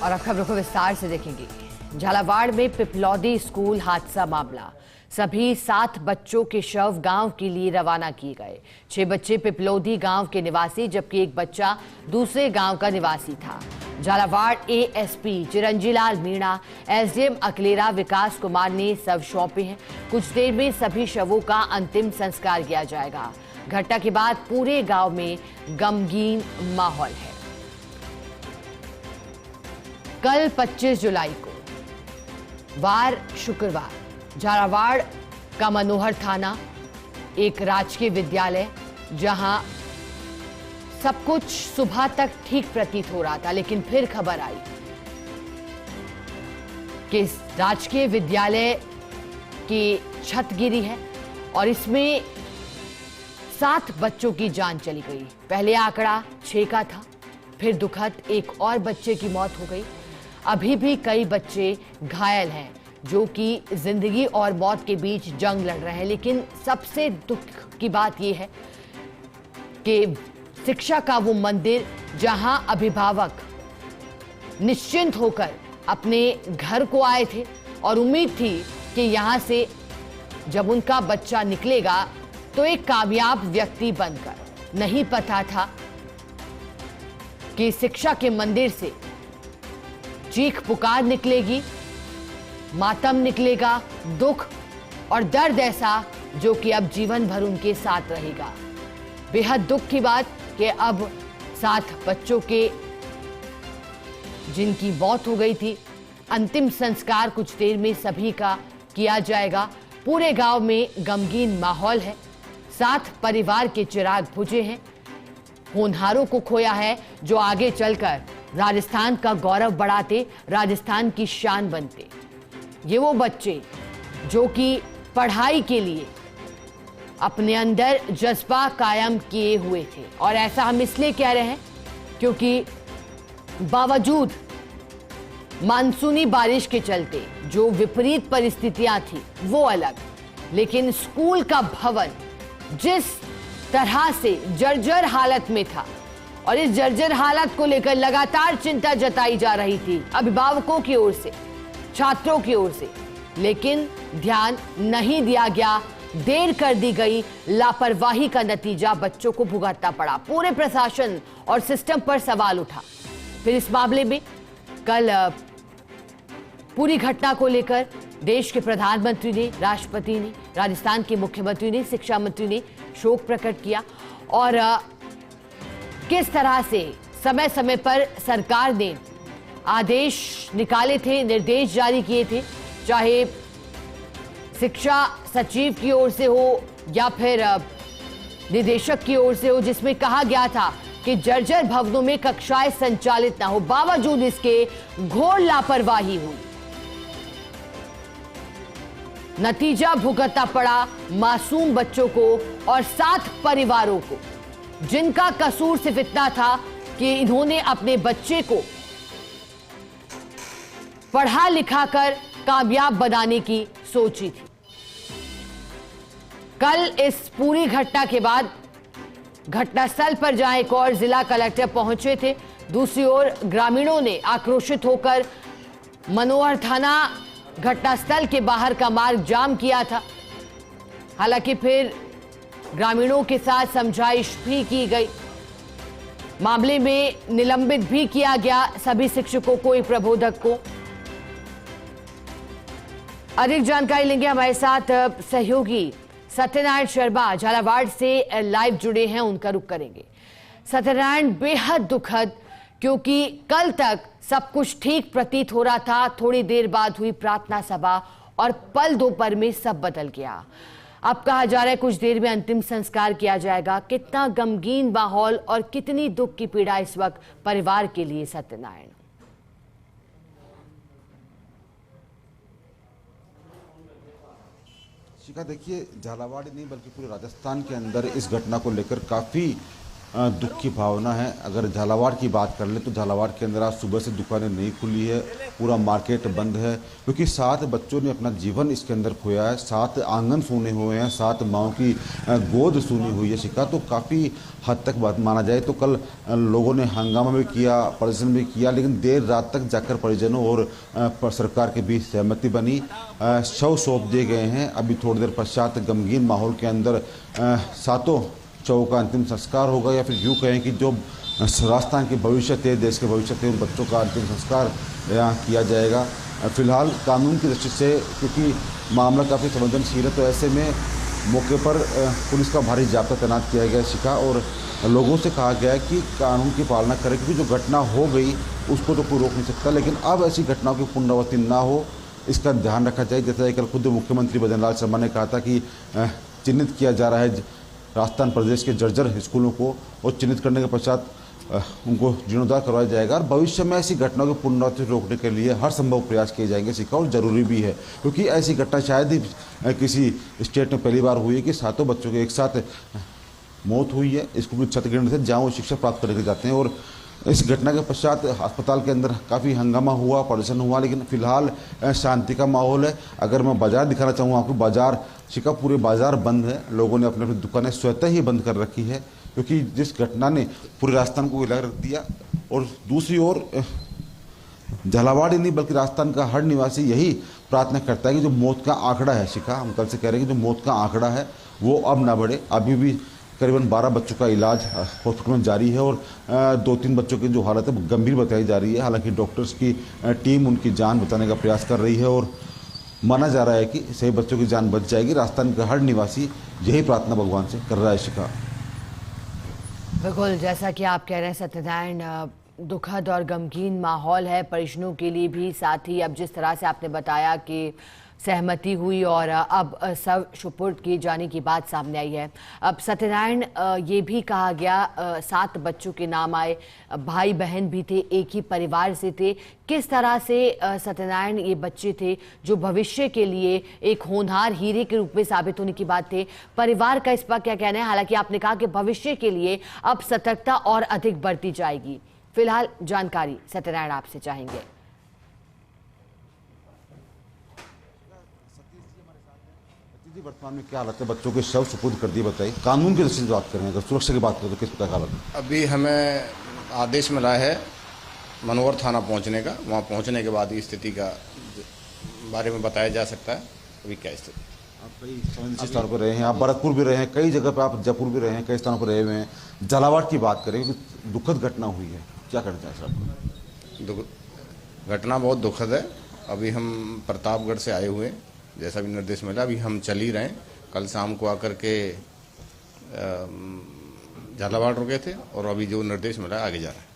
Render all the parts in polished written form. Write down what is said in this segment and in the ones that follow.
और अब खबरों को विस्तार से देखेंगे। झालावाड़ में पिपलौदी स्कूल हादसा मामला। सभी 7 बच्चों के शव गांव के लिए रवाना किए गए। 6 बच्चे पिपलौदी गांव के निवासी जबकि एक बच्चा दूसरे गांव का निवासी था। झालावाड़ एएसपी चिरंजीलाल मीणा, एसडीएम अकलेरा विकास कुमार ने शव सौंपे हैं। कुछ देर में सभी शवों का अंतिम संस्कार किया जाएगा। घटना के बाद पूरे गांव में गमगीन माहौल है। कल 25 जुलाई को वार शुक्रवार झालावाड़ का मनोहर थाना, एक राजकीय विद्यालय जहां सब कुछ सुबह तक ठीक प्रतीत हो रहा था, लेकिन फिर खबर आई कि इस राजकीय विद्यालय की छत गिरी है और इसमें 7 बच्चों की जान चली गई। पहले आंकड़ा 6 का था, फिर दुखद एक और बच्चे की मौत हो गई। अभी भी कई बच्चे घायल हैं जो कि जिंदगी और मौत के बीच जंग लड़ रहे हैं। लेकिन सबसे दुख की बात यह है कि शिक्षा का वो मंदिर जहां अभिभावक निश्चिंत होकर अपने घर को आए थे और उम्मीद थी कि यहां से जब उनका बच्चा निकलेगा तो एक कामयाब व्यक्ति बनकर, नहीं पता था कि शिक्षा के मंदिर से चीख पुकार निकलेगी, मातम निकलेगा, दुख और दर्द ऐसा जो कि अब जीवन भर उनके साथ रहेगा। बेहद दुख की बात कि अब 7 बच्चों के जिनकी मौत हो गई थी, अंतिम संस्कार कुछ देर में सभी का किया जाएगा। पूरे गांव में गमगीन माहौल है। 7 परिवार के चिराग बुझे हैं। होनहारों को खोया है जो आगे चलकर राजस्थान का गौरव बढ़ाते, राजस्थान की शान बनते। ये वो बच्चे जो कि पढ़ाई के लिए अपने अंदर जज्बा कायम किए हुए थे। और ऐसा हम इसलिए कह रहे हैं क्योंकि बावजूद मानसूनी बारिश के चलते जो विपरीत परिस्थितियां थी वो अलग, लेकिन स्कूल का भवन जिस तरह से जर्जर हालत में था और इस जर्जर हालत को लेकर लगातार चिंता जताई जा रही थी अभिभावकों की ओर से, छात्रों की ओर से, लेकिन ध्यान नहीं दिया गया, देर कर दी गई। लापरवाही का नतीजा बच्चों को भुगतना पड़ा। पूरे प्रशासन और सिस्टम पर सवाल उठा। फिर इस मामले में कल पूरी घटना को लेकर देश के प्रधानमंत्री ने, राष्ट्रपति ने, राजस्थान के मुख्यमंत्री ने, शिक्षा मंत्री ने शोक प्रकट किया और किस तरह से समय समय पर सरकार ने आदेश निकाले थे, निर्देश जारी किए थे, चाहे शिक्षा सचिव की ओर से हो या फिर निदेशक की ओर से हो, जिसमें कहा गया था कि जर्जर भवनों में कक्षाएं संचालित ना हो। बावजूद इसके घोर लापरवाही हुई। नतीजा भुगतना पड़ा मासूम बच्चों को और 7 परिवारों को, जिनका कसूर सिर्फ इतना था कि इन्होंने अपने बच्चे को पढ़ा लिखा कर कामयाब बनाने की सोची थी। कल इस पूरी घटना के बाद घटनास्थल पर जहां एक और जिला कलेक्टर पहुंचे थे, दूसरी ओर ग्रामीणों ने आक्रोशित होकर मनोहर थाना घटनास्थल के बाहर का मार्ग जाम किया था। हालांकि फिर ग्रामीणों के साथ समझाइश भी की गई, मामले में निलंबित भी किया गया सभी शिक्षकों को, एक प्रबोधक को। अधिक जानकारी लेंगे, हमारे साथ सहयोगी सत्यनारायण शर्मा झालावाड़ से लाइव जुड़े हैं, उनका रुख करेंगे। सत्यनारायण, बेहद दुखद, क्योंकि कल तक सब कुछ ठीक प्रतीत हो रहा था, थोड़ी देर बाद हुई प्रार्थना सभा और पल दोपहर में सब बदल गया। अब कहा जा रहा है कुछ देर में अंतिम संस्कार किया जाएगा। कितना गमगीन माहौल और कितनी दुख की पीड़ा इस वक्त परिवार के लिए, सत्यनारायण? शिखा, देखिए, झालावाड़ नहीं बल्कि पूरे राजस्थान के अंदर इस घटना को लेकर काफ़ी दुख की भावना है। अगर झालावाड़ की बात कर ले तो झालावाड़ के अंदर आज सुबह से दुकानें नहीं खुली है, पूरा मार्केट बंद है, क्योंकि 7 बच्चों ने अपना जीवन इसके अंदर खोया है, 7 आंगन सूने हुए हैं, 7 माओं की गोद सूनी हुई है शिका। तो काफ़ी हद तक बात माना जाए तो कल लोगों ने हंगामा भी किया, प्रदर्शन भी किया, लेकिन देर रात तक जाकर परिजनों और सरकार के बीच सहमति बनी। शव सौंप दिए गए हैं। अभी थोड़ी देर पश्चात गमगीन माहौल के अंदर 7 शवों का अंतिम संस्कार होगा, या फिर यूँ कहें कि जो राजस्थान के भविष्य थे, देश के भविष्य थे, उन बच्चों का अंतिम संस्कार यहाँ किया जाएगा। फिलहाल कानून की दृष्टि से क्योंकि मामला काफ़ी संवेदनशील है, तो ऐसे में मौके पर पुलिस का भारी जाब्ता तैनात किया गया शिका, और लोगों से कहा गया है कि कानून की पालना करें, क्योंकि जो घटना हो गई उसको तो कोई रोक नहीं सकता, लेकिन अब ऐसी घटनाओं की पुनरावृत्ति ना हो इसका ध्यान रखा जाए। जैसा कल खुद मुख्यमंत्री भजनलाल शर्मा ने कहा था कि चिन्हित किया जा रहा है राजस्थान प्रदेश के जर्जर स्कूलों को, और चिन्हित करने के पश्चात उनको जीर्णोद्धार करवाया जाएगा, और भविष्य में ऐसी घटनाओं की पुनरावृत्ति रोकने के लिए हर संभव प्रयास किए जाएंगे शिका। और ज़रूरी भी है, क्योंकि ऐसी घटना शायद ही किसी स्टेट में पहली बार हुई है कि 7 बच्चों के एक साथ मौत हुई है स्कूल में छत गिरने से, जहाँ वो शिक्षा प्राप्त करके जाते हैं। और इस घटना के पश्चात अस्पताल के अंदर काफ़ी हंगामा हुआ, प्रदर्शन हुआ, लेकिन फिलहाल शांति का माहौल है। अगर मैं बाज़ार दिखाना चाहूँ आपको, बाज़ार शिका पूरे बाज़ार बंद है, लोगों ने अपनी अपनी दुकानें स्वतः ही बंद कर रखी है, क्योंकि जिस घटना ने पूरे राजस्थान को हिला रख दिया। और दूसरी ओर झालावाड़ ही नहीं बल्कि राजस्थान का हर निवासी यही प्रार्थना करता है कि जो मौत का आंकड़ा है शिका, हम कल से कह रहे हैं कि जो मौत का आंकड़ा है वो अब ना बढ़े। अभी भी करीबन 12 बच्चों का इलाज हॉस्पिटल में जारी है, और 2-3 बच्चों की जो हालत है गंभीर बताई जा रही है। हालांकि डॉक्टर्स की टीम उनकी जान बचाने का प्रयास कर रही है, और माना जा रहा है कि सही बच्चों की जान बच जाएगी। राजस्थान का हर निवासी यही प्रार्थना भगवान से कर रहा है शिका। बिल्कुल, जैसा कि आप कह रहे हैं सत्यनारायण, दुखद और गमगीन माहौल है परिजनों के लिए भी। साथ ही अब जिस तरह से आपने बताया कि सहमति हुई और अब सब सुपुर्द किए जाने की बात सामने आई है। अब सत्यनारायण, ये भी कहा गया 7 बच्चों के नाम आए, भाई बहन भी थे, एक ही परिवार से थे। किस तरह से सत्यनारायण ये बच्चे थे जो भविष्य के लिए एक होनहार हीरे के रूप में साबित होने की बात थे? परिवार का इस पर क्या कहना है? हालांकि आपने कहा कि भविष्य के लिए अब सतर्कता और अधिक बढ़ती जाएगी। फिलहाल जानकारी सत्यनारायण आपसे चाहेंगे। वर्तमान में क्या हालत है? बच्चों के शव सुपुर्द कर दिए, बताइए। कानून की दृष्टि से बात करें, अगर सुरक्षा की बात करें तो किस प्रकार हालत है? अभी हमें आदेश मिला है मनोहर थाना पहुंचने का। वहां पहुंचने के बाद स्थिति का बारे में बताया जा सकता है अभी क्या स्थिति। आप कई संवेदनशील स्थानों पर रहे हैं, आप भरतपुर भी रहे हैं, कई जगह पर आप जयपुर भी रहे हैं, कई स्थानों पर रहे हुए हैं। झालावाड़ की बात करें, दुखद घटना हुई है, क्या करना चाहिए सर? घटना बहुत दुखद है। अभी हम प्रतापगढ़ से आए हुए, जैसा भी निर्देश मिला, अभी हम चल ही रहे हैं। कल शाम को आकर के झालावाड़ रुके थे, और अभी जो निर्देश मिला आगे जा रहा है।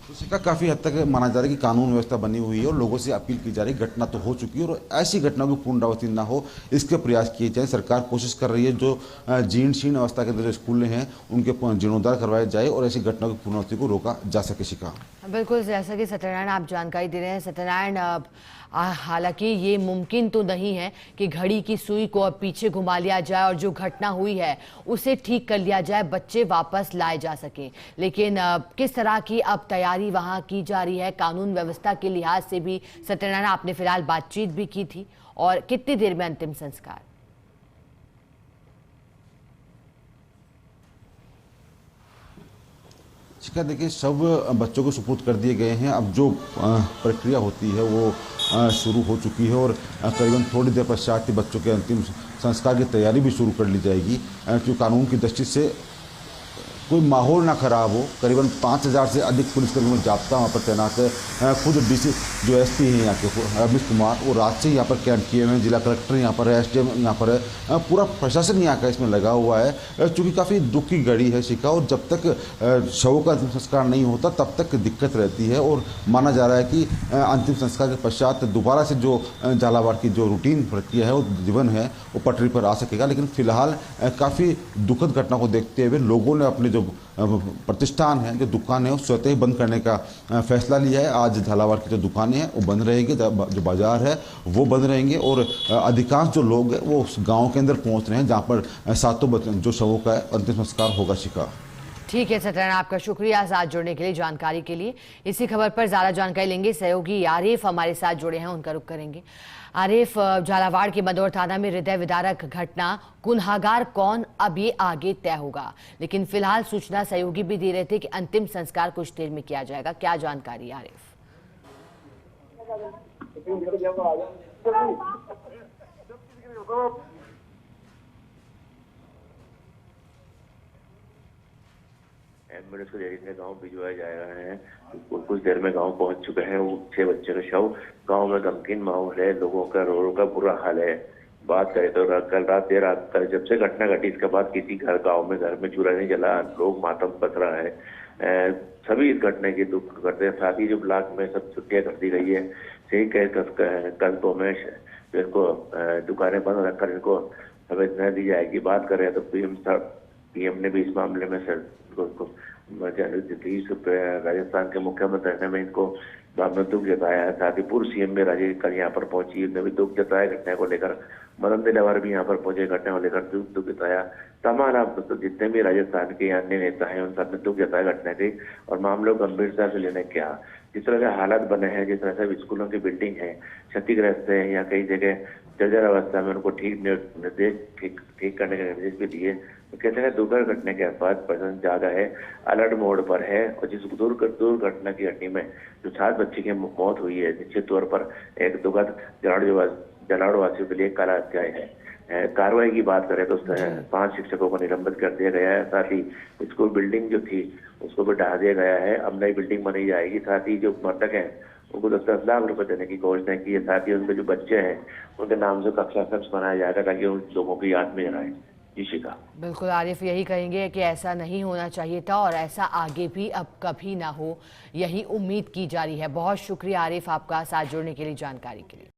तो इसका काफ़ी हद तक माना जा रहा है कि कानून व्यवस्था बनी हुई है, और लोगों से अपील की जा रही है, घटना तो हो चुकी है और ऐसी घटनाओं की पुनरावृत्ति ना हो इसके प्रयास किए जाए। सरकार कोशिश कर रही है जो जीर्ण शीर्ण अवस्था के अंदर जो स्कूलें हैं उनके जीर्णोद्धार करवाए जाए और ऐसी घटनाओं की पुनरावृत्ति को रोका जा सके शिका। बिल्कुल, जैसा कि सत्यनारायण आप जानकारी दे रहे हैं। सत्यनारायण, हालांकि ये मुमकिन तो नहीं है कि घड़ी की सुई को अब पीछे घुमा लिया जाए और जो घटना हुई है उसे ठीक कर लिया जाए, बच्चे वापस लाए जा सकें, लेकिन किस तरह की अब तैयारी वहां की जा रही है कानून व्यवस्था के लिहाज से भी? सत्यनारायण, आपने फिलहाल बातचीत भी की थी, और कितनी देर में अंतिम संस्कार? शिका, देखिए, सब बच्चों को सुपुर्द कर दिए गए हैं। अब जो प्रक्रिया होती है वो शुरू हो चुकी है, और करीबन थोड़ी देर पश्चात ही बच्चों के अंतिम संस्कार की तैयारी भी शुरू कर ली जाएगी, क्योंकि कानून की दृष्टि से कोई माहौल ना खराब हो। करीबन 5000 से अधिक पुलिसकर्मियों में जाब्ता वहाँ पर तैनात है। खुद डीसी जो एसपी हैं यहाँ के रमेश कुमार, वो रात से यहाँ पर कैंप किए हुए हैं। जिला कलेक्टर यहाँ पर है, एसडीएम यहाँ पर है, पूरा प्रशासन यहाँ का इसमें लगा हुआ है, क्योंकि काफ़ी दुख की घड़ी है शिका। और जब तक शवों का अंतिम संस्कार नहीं होता तब तक दिक्कत रहती है, और माना जा रहा है कि अंतिम संस्कार के पश्चात दोबारा से जो झालावाड़ की जो रूटीन प्रक्रिया है, वो जीवन है, वो पटरी पर आ सकेगा। लेकिन फिलहाल काफ़ी दुखद घटना को देखते हुए लोगों ने अपने जो प्रतिष्ठान है, जो दुकान है, वो स्वतः ही बंद करने का फैसला लिया है। आज झालावाड़ की जो दुकानें हैं वो बंद रहेंगी, जो बाजार है वो बंद रहेंगे, और अधिकांश जो लोग हैं वो उस गांव के अंदर पहुंच रहे हैं जहां पर 7 जो शवों का अंतिम संस्कार होगा शिका। ठीक है सत्यनारायण, आपका शुक्रिया साथ जुड़ने के लिए, जानकारी के लिए। इसी खबर पर ज्यादा जानकारी लेंगे, सहयोगी आरिफ हमारे साथ जुड़े हैं, उनका रुख करेंगे। आरिफ, झालावाड़ के मदौर थाना में हृदय विदारक घटना, गुनहगार कौन अब ये आगे तय होगा, लेकिन फिलहाल सूचना सहयोगी भी दे रहे थे कि अंतिम संस्कार कुछ देर में किया जाएगा। क्या जानकारी आरिफ? एम्बुलेंस को जरिए गांव भिजवाया जा रहा है। कुछ देर में गांव पहुंच चुके हैं। वो 6 बच्चे का शव। गांव में गमगीन माहौल है, लोगों का रो का बुरा हाल है। बात करें तो कल रात देर रात तक जब से घटना घटी, इसके बाद किसी गांव में चूल्हा नहीं जला, लोग मातम बस रहा है। सभी इस घटना की दुख करते हैं। साथ ही जो ब्लॉक में सब छुट्टियां कर दी गई है, सही कस्बों में इनको दुकानें बंद रखकर इनको संवेदना दी जाएगी। बात करें तो पीएम ने भी इस मामले में राजस्थान के मुख्यमंत्री ने इनको दुख जताया है। साथ ही पूर्व सीएम में राजेश कल यहाँ पर पहुंची, उन्होंने भी दुख जताया घटना को लेकर। मदन दिलावर भी यहाँ पर पहुंचे, घटना को लेकर दुख जताया। तमाम तो जितने भी राजस्थान के अन्य नेता हैं उन सब ने दुख जताया घटना की और मामलों को गंभीरता से लेने क्या। जिस तरह से हालात बने हैं, जिस तरह से स्कूलों की बिल्डिंग है क्षतिग्रस्त है या कई जगह जर्जर अवस्था में, उनको ठीक करने के निर्देश भी दिए। तो कहते हैं दुर्घटना के % ज्यादा है, अलर्ट मोड पर है। और जिस दुर्घटना की घटना में जो 7 बच्चे की मौत हुई है, निश्चित तौर पर एक दुखद जलाड़ू वासियों के लिए काला अध्याय है। कार्रवाई की बात करें तो 5 शिक्षकों को निलंबित कर दिया गया है। साथ ही स्कूल बिल्डिंग जो थी उसको भी ढहा दिया गया है। अब नई बिल्डिंग बनाई जाएगी। साथ ही जो मृतक हैं उनको 10-10 लाख रुपए देने की घोषणा की है। साथ ही उनके जो बच्चे हैं उनके नाम से कक्षा कक्ष बनाया जाएगा ताकि उन लोगों की याद में रहे। शिका बिल्कुल आरिफ, यही कहेंगे कि ऐसा नहीं होना चाहिए था और ऐसा आगे भी अब कभी ना हो, यही उम्मीद की जा रही है। बहुत शुक्रिया आरिफ आपका साथ जुड़ने के लिए, जानकारी के लिए।